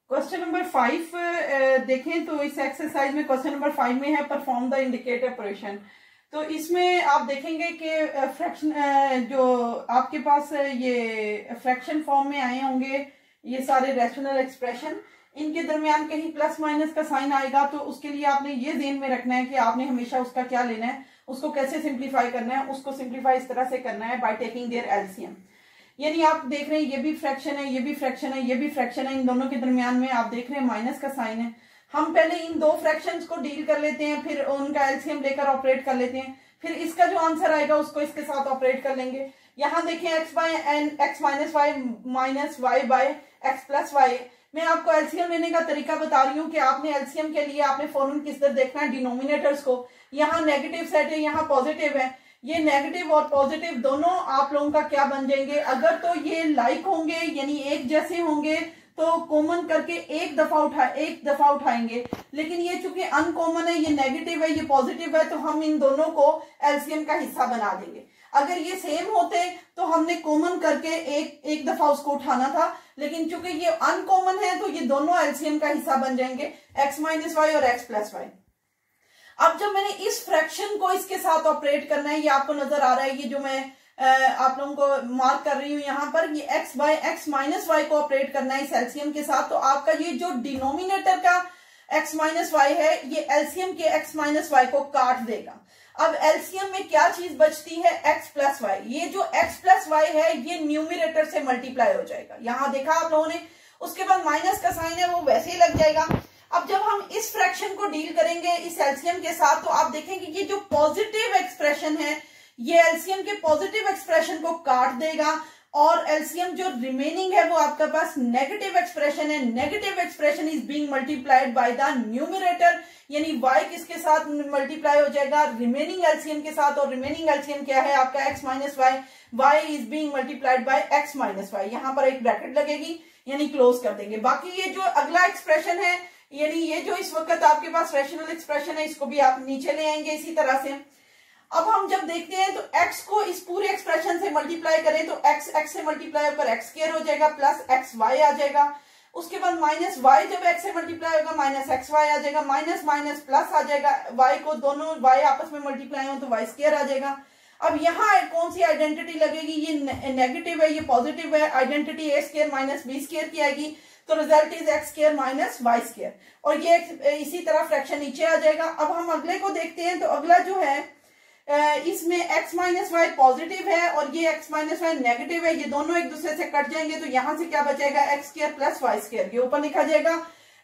Question number 5 देखें तो इस एक्सरसाइज में क्वेश्चन नंबर 5 में है परफॉर्म द इंडिकेट ऑपरेशन। तो इसमें आप देखेंगे कि फ्रैक्शन जो आपके पास ये फ्रैक्शन फॉर्म में आए होंगे, ये सारे रैशनल एक्सप्रेशन, इनके दरमियान कहीं प्लस माइनस का साइन आएगा, तो उसके लिए आपने ये ध्यान में रखना है कि आपने हमेशा उसका क्या लेना है, उसको कैसे सिंप्लीफाई करना है। उसको सिंप्लीफाई इस तरह से करना है बाय टेकिंग देयर एलसीएम। यानी आप देख रहे हैं ये भी फ्रैक्शन है, ये भी फ्रैक्शन है, ये भी फ्रैक्शन है, इन दोनों के दरमियान में आप देख रहे हैं माइनस का साइन है। हम पहले इन दो फ्रैक्शंस को डील कर लेते हैं, फिर उनका एलसीएम लेकर ऑपरेट कर लेते हैं, फिर इसका जो आंसर आएगा उसको इसके साथ ऑपरेट कर लेंगे। यहाँ देखें x by n x minus y minus y by x plus y. मैं आपको एलसीएम लेने का तरीका बता रही हूँ कि आपने एलसीएम के लिए आपने फॉर्मूला किस तरह देखना है, डिनोमिनेटर्स को। यहाँ नेगेटिव सेट है, यहाँ पॉजिटिव है, ये नेगेटिव और पॉजिटिव दोनों आप लोगों का क्या बन जाएंगे, अगर तो ये लाइक होंगे यानी एक जैसे होंगे तो कॉमन करके एक दफा उठाएंगे, लेकिन ये चूंकि अनकॉमन है, ये नेगेटिव है, ये पॉजिटिव है, तो हम इन दोनों को एलसीएम का हिस्सा बना देंगे। अगर ये सेम होते तो हमने कॉमन करके एक दफा उसको उठाना था, लेकिन चूंकि ये अनकॉमन है तो ये दोनों एलसीएम का हिस्सा बन जाएंगे, एक्स माइनस वाई और एक्स प्लस वाई। अब जब मैंने इस फ्रैक्शन को इसके साथ ऑपरेट करना है, ये आपको नजर आ रहा है, ये जो मैं आप लोगों को मार्क कर रही हूं यहाँ पर, ये x by x minus y को ऑपरेट करना है इस एलसीएम के साथ। तो आपका ये जो डिनोमिनेटर का एक्स माइनस वाई है, ये एलसीएम के एक्स माइनस वाई को काट देगा। अब एलसीएम में क्या चीज बचती है, एक्स प्लस वाई। ये जो एक्स प्लस वाई है ये न्यूमिनेटर से मल्टीप्लाई हो जाएगा, यहाँ देखा आप लोगों ने। उसके बाद माइनस का साइन है वो वैसे ही लग जाएगा। अब जब हम इस फ्रैक्शन को डील करेंगे इस एलसीएम के साथ, तो आप देखेंगे ये जो पॉजिटिव एक्सप्रेशन है ये एलसीएम के पॉजिटिव एक्सप्रेशन को काट देगा, और एलसीएम जो रिमेनिंग है वो आपके पास नेगेटिव एक्सप्रेशन है। Negative expression is being multiplied by the numerator, यानी y किसके साथ मल्टीप्लाई हो जाएगा, रिमेनिंग एलसीएम के साथ। और रिमेनिंग एलसीएम क्या है आपका x minus y, y is being multiplied by x minus y. यहाँ पर एक ब्रैकेट लगेगी यानी क्लोज कर देंगे। बाकी ये जो अगला एक्सप्रेशन है, यानी ये जो इस वक्त आपके पास रैशनल एक्सप्रेशन है, इसको भी आप नीचे ले आएंगे इसी तरह से। अब हम जब देखते हैं तो x को इस पूरे एक्सप्रेशन से मल्टीप्लाई करें तो x से मल्टीप्लाई होकर x स्क्वायर हो जाएगा, प्लस एक्स वाई आ जाएगा। उसके बाद माइनस y जब x से मल्टीप्लाई होगा माइनस एक्स वाई आ जाएगा, माइनस माइनस प्लस आ जाएगा, y को दोनों y आपस में मल्टीप्लाई हो तो y स्क्वायर आ जाएगा। अब यहाँ कौन सी आइडेंटिटी लगेगी, ये नेगेटिव है, ये पॉजिटिव है, identity a square minus b square की आएगी, तो result is x square minus y square, और ये इसी तरह फ्रैक्शन नीचे आ जाएगा। अब हम अगले को देखते हैं, तो अगला जो है इसमें x माइनस वाई पॉजिटिव है और ये x माइनस वाई नेगेटिव है, ये दोनों एक दूसरे से कट जाएंगे, तो यहाँ से क्या बचेगा, x square plus y square, ये ऊपर लिखा जाएगा।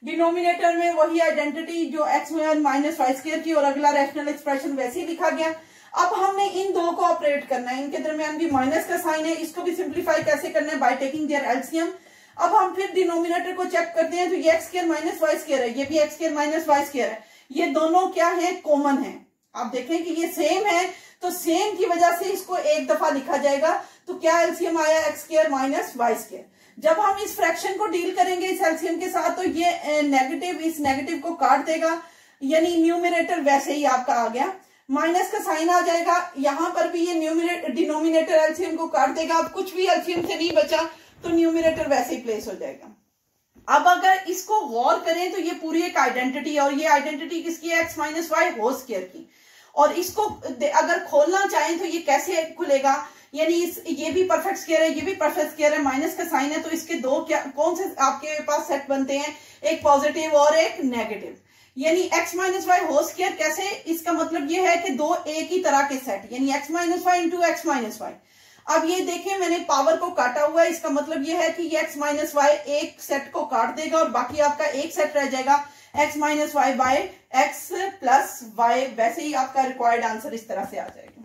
डिनोमिनेटर में वही आइडेंटिटी जो x माइनस वाई स्क्वायर की, और अगला रैशनल एक्सप्रेशन वैसे ही लिखा गया। अब हमने इन दो को ऑपरेट करना है, इनके दरमियान भी माइनस का साइन है, इसको भी सिंप्लीफाई कैसे करना है, बाय टेकिंग देयर एलसीएम। अब हम फिर डिनोमिनेटर को चेक करते हैं, तो ये x square minus y square है, ये भी x square minus y square है, ये दोनों क्या है, कॉमन है। आप देखें कि ये सेम है, तो सेम की वजह से इसको एक दफा लिखा जाएगा, तो क्या एलसीएम आया, x square minus y square. जब हम इस फ्रैक्शन को डील करेंगे इस एलसीएम के साथ, तो ये नेगेटिव इस नेगेटिव को काट देगा, यानी न्यूमिनेटर वैसे ही आपका आ गया, माइनस का साइन आ जाएगा, यहाँ पर भी ये डिनोमिनेटर एलसीएम को काट देगा। अब कुछ भी एलसीएम से नहीं बचा, तो न्यूमिनेटर वैसे ही प्लेस हो जाएगा। अब अगर इसको गौर करें तो ये पूरी एक आइडेंटिटी है, और ये आइडेंटिटी किसकी है, x minus y whole square की। और इसको अगर खोलना चाहें तो ये कैसे खुलेगा, यानी ये भी परफेक्ट स्क्वायर है, ये भी परफेक्ट स्क्वायर है, माइनस का साइन है, तो इसके दो क्या कौन से आपके पास सेट बनते हैं, एक पॉजिटिव और एक नेगेटिव, यानी x minus y whole square. कैसे, इसका मतलब ये है कि दो एक ही तरह के सेट, यानी x minus y into x minus y. अब ये देखें मैंने पावर को काटा हुआ है, इसका मतलब ये है कि ये एक्स माइनस वाई एक सेट को काट देगा और बाकी आपका एक सेट रह जाएगा, x minus y by x plus y. वैसे ही आपका रिक्वायर्ड आंसर इस तरह से आ जाएगा।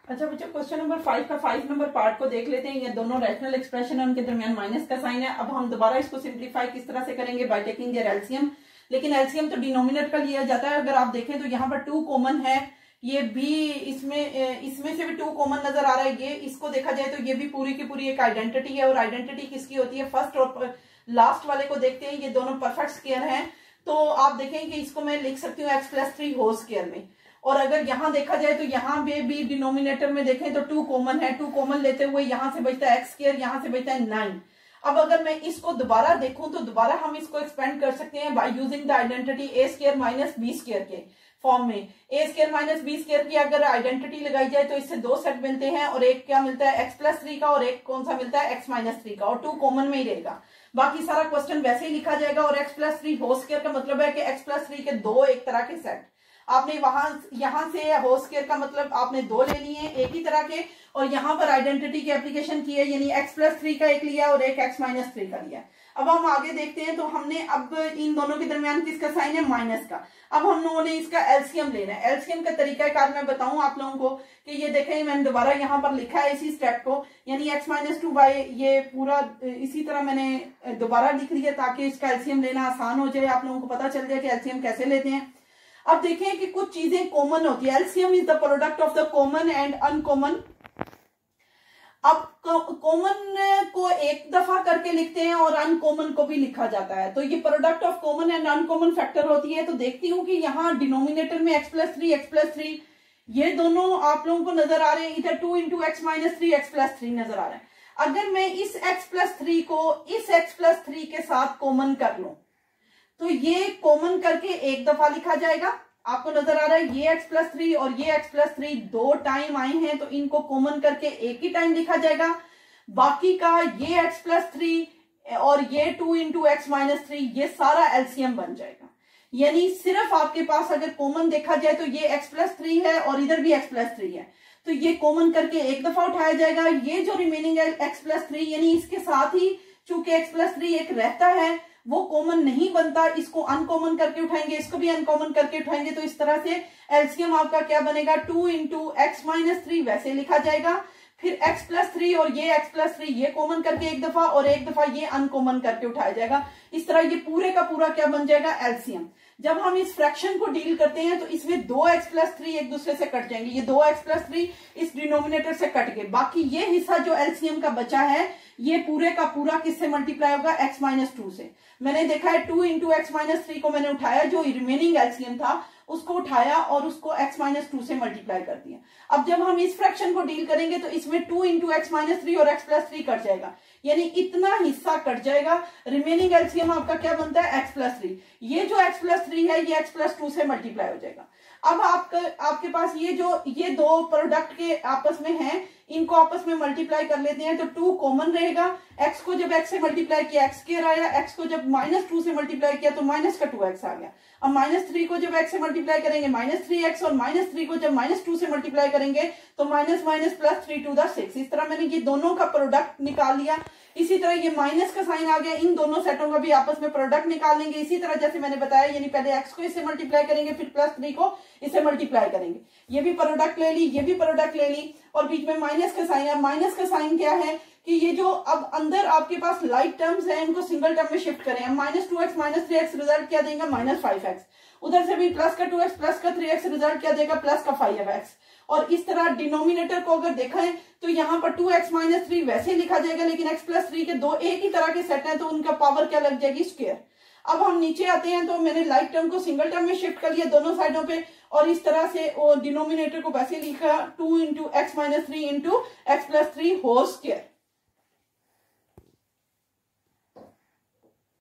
अच्छा बच्चों, क्वेश्चन नंबर 5 का 5 नंबर पार्ट को देख लेते हैं। ये दोनों रैशनल एक्सप्रेशन है, उनके दरमियान माइनस का साइन है। अब हम दोबारा इसको सिंप्लीफाई किस तरह से करेंगे, बाय टेकिंग देयर एलसीएम। लेकिन एलसीएम तो डिनोमिनेटर का लिया जाता है। अगर आप देखें तो यहाँ पर 2 कॉमन है, ये भी इसमें से भी 2 कॉमन नजर आ रहा है। ये इसको देखा जाए तो ये भी पूरी की पूरी एक आइडेंटिटी है, और आइडेंटिटी किसकी होती है, फर्स्ट और लास्ट वाले को देखते हैं, ये दोनों परफेक्ट स्क्वायर हैं, तो आप देखें कि इसको मैं लिख सकती हूँ एक्स प्लस 3 होल स्क्वायर में। और अगर यहाँ देखा जाए तो यहाँ पे भी डिनोमिनेटर में देखें तो 2 कॉमन है, 2 कॉमन लेते हुए यहाँ से बचता है एक्स स्क्वायर, यहाँ से बचता है 9। अब अगर मैं इसको दोबारा देखूं तो दोबारा हम इसको एक्सपेंड कर सकते हैं by using the identity a square minus b square के फॉर्म में। A square minus b square की अगर आइडेंटिटी लगाई जाए तो इससे दो सेट मिलते हैं, और एक क्या मिलता है एक्स प्लस 3 का, और एक कौन सा मिलता है एक्स माइनस 3 का, और 2 कॉमन में ही रहेगा। बाकी सारा क्वेश्चन वैसे ही लिखा जाएगा। और एक्स प्लस 3 होल स्क्वायर का मतलब है कि एक्स प्लस 3 के दो एक तरह के सेट, आपने यहां से होल स्क्वायर का मतलब आपने दो ले लिए एक ही तरह के, और यहां पर आइडेंटिटी की एप्लीकेशन की है, यानी एक्स प्लस 3 का एक लिया और एक एक्स माइनस 3 का लिया। अब हम आगे देखते हैं, तो हमने अब इन दोनों के दरमियान किसका साइन है, माइनस का। अब हम लोगों ने इसका एलसीएम लेना है। एलसीएम का तरीकाकार मैं बताऊं आप लोगों को कि ये देखें, मैंने दोबारा यहाँ पर लिखा है इसी स्टेप को, यानी x माइनस 2 बाई ये पूरा इसी तरह मैंने दोबारा लिख लिया ताकि इसका एलसीएम लेना आसान हो जाए, आप लोगों को पता चल जाए कि एलसीएम कैसे लेते हैं। अब देखें कि कुछ चीजें कॉमन होती है। LCM is the product of the common and uncommon. अब कॉमन को एक दफा करके लिखते हैं और अनकॉमन को भी लिखा जाता है, तो ये product of common and uncommon factor होती है। तो देखती हूँ कि यहाँ डिनोमिनेटर में x प्लस 3 ये दोनों आप लोगों को नजर आ रहे हैं, इधर 2 into x minus 3 x plus 3 नजर आ रहा है। अगर मैं इस x प्लस 3 को इस x प्लस 3 के साथ कॉमन कर लूं तो ये कॉमन करके एक दफा लिखा जाएगा। आपको नजर आ रहा है ये x प्लस 3 और ये x प्लस 3 दो टाइम आए हैं, तो इनको कॉमन करके एक ही टाइम लिखा जाएगा। बाकी का ये x प्लस 3 और ये 2 इंटू एक्स माइनस 3 ये सारा एलसीएम बन जाएगा। यानी सिर्फ आपके पास अगर कॉमन देखा जाए तो ये x प्लस 3 है और इधर भी x प्लस 3 है, तो ये कॉमन करके एक दफा उठाया जाएगा। ये जो रिमेनिंग है x प्लस 3 यानी इसके साथ ही चूंकि x प्लस 3 एक रहता है वो कॉमन नहीं बनता, इसको अनकॉमन करके उठाएंगे, इसको भी अनकॉमन करके उठाएंगे, तो इस तरह से एलसीएम आपका क्या बनेगा 2 इंटू एक्स माइनस 3 वैसे लिखा जाएगा। फिर x प्लस 3 और ये x प्लस 3 ये कॉमन करके एक दफा और एक दफा ये अनकॉमन करके उठाया जाएगा। इस तरह ये पूरे का पूरा क्या बन जाएगा एलसीएम। जब हम इस फ्रैक्शन को डील करते हैं तो इसमें 2x प्लस 3 एक दूसरे से कट जाएंगे, ये 2x प्लस 3 इस डिनोमिनेटर से कट गए। बाकी ये हिस्सा जो एलसीएम का बचा है ये पूरे का पूरा किससे मल्टीप्लाई होगा x माइनस 2 से। मैंने देखा है 2 इंटू एक्स माइनस 3 को मैंने उठाया, जो रिमेनिंग एलसीएम था उसको उठाया और उसको x माइनस 2 से मल्टीप्लाई कर दिया। अब जब हम इस फ्रैक्शन को डील करेंगे तो इसमें 2 इंटू एक्स माइनस 3 और x प्लस 3 कट जाएगा, यानी इतना हिस्सा कट जाएगा। रिमेनिंग एलसीएम आपका क्या बनता है x प्लस 3। ये जो x प्लस 3 है ये x प्लस 2 से मल्टीप्लाई हो जाएगा। अब आपके पास ये दो प्रोडक्ट के आपस में हैं, इनको आपस में मल्टीप्लाई कर लेते हैं तो 2 कॉमन रहेगा। x को जब x से मल्टीप्लाई किया x स्क्वायर आया, x को जब माइनस 2 से मल्टीप्लाई किया तो माइनस का 2x आ गया। अब माइनस 3 को जब x से मल्टीप्लाई करेंगे माइनस 3x, और माइनस 3 को जब माइनस 2 से मल्टीप्लाई करेंगे तो minus minus plus 3 to the 6। इस तरह मैंने ये दोनों का प्रोडक्ट निकाल लिया। इसी तरह ये माइनस का साइन आ गया, इन दोनों सेटों का भी आपस में प्रोडक्ट निकाल लेंगे इसी तरह जैसे मैंने बताया, यानी पहले x को इससे मल्टीप्लाई करेंगे फिर प्लस 3 को इससे मल्टीप्लाई करेंगे। ये भी प्रोडक्ट ले ली, ये भी प्रोडक्ट ले ली, और बीच में माइनस का साइन है। माइनस का साइन क्या है कि ये जो अब अंदर आपके पास लाइक टर्म्स है इनको सिंगल टर्म में शिफ्ट करें। Minus 2x minus 3x result क्या देगा माइनस 5x, उधर से भी प्लस का 2x प्लस का 3x रिजल्ट क्या देगा प्लस का 5x। और इस तरह डिनोमिनेटर को अगर देखा है तो यहाँ पर 2x माइनस 3 वैसे लिखा जाएगा, लेकिन x प्लस 3 के दो एक ही तरह के सेट हैं तो उनका पावर क्या लग जाएगी स्क्वायर। अब हम नीचे आते हैं तो मैंने लाइक टर्म को सिंगल टर्म में शिफ्ट कर लिया दोनों साइडों पे, और इस तरह से डिनोमिनेटर को वैसे लिखा 2 into x minus 3 into x plus 3 whole square.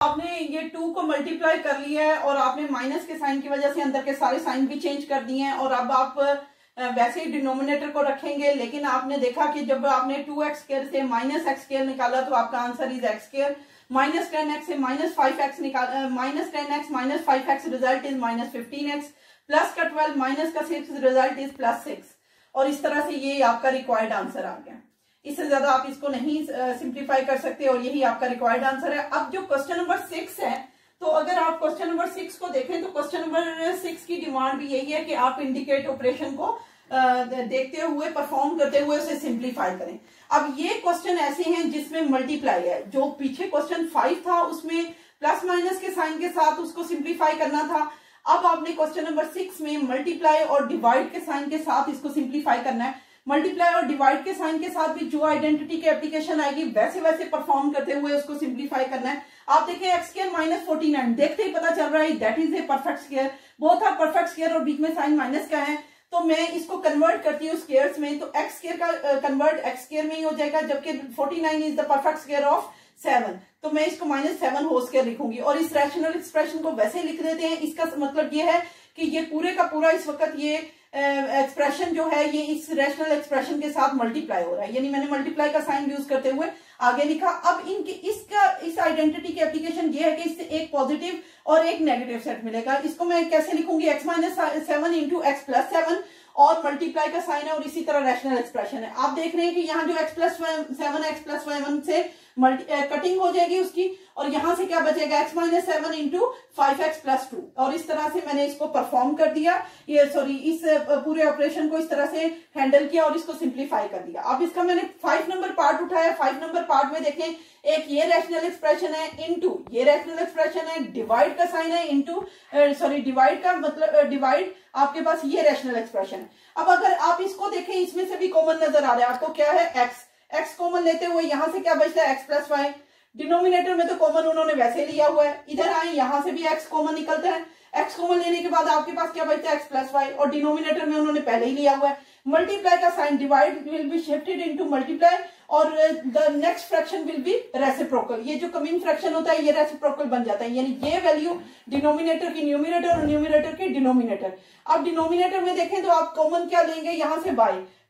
आपने ये 2 को मल्टीप्लाई कर लिया है और आपने माइनस के साइन की वजह से अंदर के सारे साइन भी चेंज कर दिए हैं, और अब आप वैसे ही डिनोमिनेटर को रखेंगे। लेकिन आपने देखा कि जब आपने 2x स्क्वायर से माइनस x स्क्वायर निकाला तो आपका answer is x square. Minus 10x से माइनस 5x निकाला, minus 10x minus 5x result is minus 15x, plus का 12 माइनस का 6 रिजल्ट इज प्लस 6। और इस तरह से ये आपका रिक्वायर्ड आंसर आ गया। इससे ज्यादा आप इसको नहीं सिंप्लीफाई कर सकते और यही आपका रिक्वायर्ड आंसर है। अब जो क्वेश्चन नंबर 6 है, तो अगर आप क्वेश्चन नंबर 6 को देखें तो क्वेश्चन नंबर 6 की डिमांड भी यही है कि आप इंडिकेट ऑपरेशन को देखते हुए परफॉर्म करते हुए उसे सिंप्लीफाई करें। अब ये क्वेश्चन ऐसे हैं जिसमें मल्टीप्लाई है। जो पीछे क्वेश्चन 5 था उसमें प्लस माइनस के साइन के साथ उसको सिंप्लीफाई करना था। अब आपने क्वेश्चन नंबर 6 में मल्टीप्लाई और डिवाइड के साइन के साथ इसको सिंप्लीफाई करना है। मल्टीप्लाई और डिवाइड के साइन के साथ भी जो आइडेंटिटी की एप्लीकेशन आएगी वैसे वैसे परफॉर्म करते हुए उसको सिंप्लीफाई करना है। आप देखिए एक्स स्क्वायर माइनस 49, देखते ही पता चल रहा है that is a perfect square. Both are perfect square और बीच में साइन माइनस का है, तो मैं इसको कन्वर्ट करती हूँ स्क्वायर्स में, तो एक्स स्क्वायर का कन्वर्ट एक्स स्क्वायर में ही हो जाएगा, जबकि 49 is the perfect square of 7, तो मैं इसको -7 होल स्क्वायर लिखूंगी और इस रैशनल एक्सप्रेशन को वैसे लिख देते हैं। इसका मतलब ये है कि ये पूरे का पूरा इस वक्त ये एक्सप्रेशन जो है ये इस रैशनल एक्सप्रेशन के साथ मल्टीप्लाई हो रहा है, यानी मैंने मल्टीप्लाई का साइन यूज करते हुए आगे लिखा। अब इनके इस आइडेंटिटी की एप्लीकेशन ये है कि इससे एक पॉजिटिव और एक नेगेटिव सेट मिलेगा। इसको मैं कैसे लिखूंगी, x-7 इंटू x+7 और मल्टीप्लाई का साइन है और इसी तरह रैशनल एक्सप्रेशन है। आप देख रहे हैं कि यहाँ जो x+7 x+7 से कटिंग हो जाएगी उसकी, और यहां से क्या बचेगा x-7 इंटू 5x+2, और इस तरह से मैंने इसको परफॉर्म कर दिया, ये सॉरी इस पूरे ऑपरेशन को इस तरह से हैंडल किया और इसको सिंप्लीफाई कर दिया। अब इसका मैंने 5 नंबर पार्ट उठाया। 5 नंबर पार्ट में देखें, एक ये रैशनल एक्सप्रेशन है इंटू ये रैशनल एक्सप्रेशन है, डिवाइड का साइन है इंटू सॉरी डिवाइड का मतलब डिवाइड आपके पास ये रैशनल एक्सप्रेशन है। अब अगर आप इसको देखें, इसमें से भी कॉमन नजर आ रहा है आपको, क्या है x कॉमन लेते हुए यहां से क्या बचता है x+y, डिनोमिनेटर में तो कॉमन उन्होंने वैसे लिया हुआ है, इधर आए यहां से भी x कॉमन निकलता है। x कॉमन लेने के बाद आपके पास क्या बचता है x+y, और डिनोमिनेटर में उन्होंने पहले ही लिया हुआ है। मल्टीप्लाई का sign divide will be shifted into multiply और the next fraction will be reciprocal. ये जो कमिंग फ्रैक्शन होता है ये रेसिप्रोकल बन जाता है, यानी ये वैल्यू डिनोमिनेटर की न्यूमिनेटर और न्यूमिनेटर की डिनोमिनेटर। अब डिनोमिनेटर में देखें तो आप कॉमन क्या लेंगे, यहां से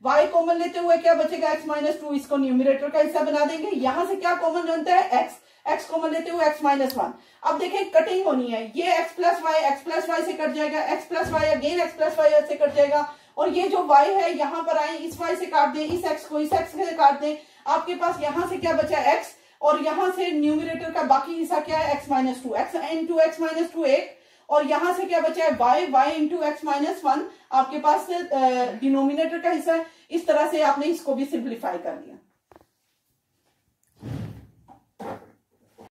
y कॉमन लेते हुए क्या बचेगा x-2, इसको न्यूमिनेटर का हिस्सा बना देंगे। यहां से क्या कॉमन बनता है x कॉमन लेते हुए x-1। अब देखें कटिंग होनी है, ये x+y से कट जाएगा, x+y अगेन x+y से कट जाएगा, और ये जो y है यहां पर आए इस y से काट दें, इस x को इस x से काट दें, आपके पास यहां से क्या बचा x, और यहां से न्यूमिनेटर का बाकी हिस्सा क्या है x-2, x इंटू x-2 1, और यहां से क्या बचा है y इंटू x-1 आपके पास डिनोमिनेटर का हिस्सा है। इस तरह से आपने इसको भी सिंप्लीफाई कर दिया।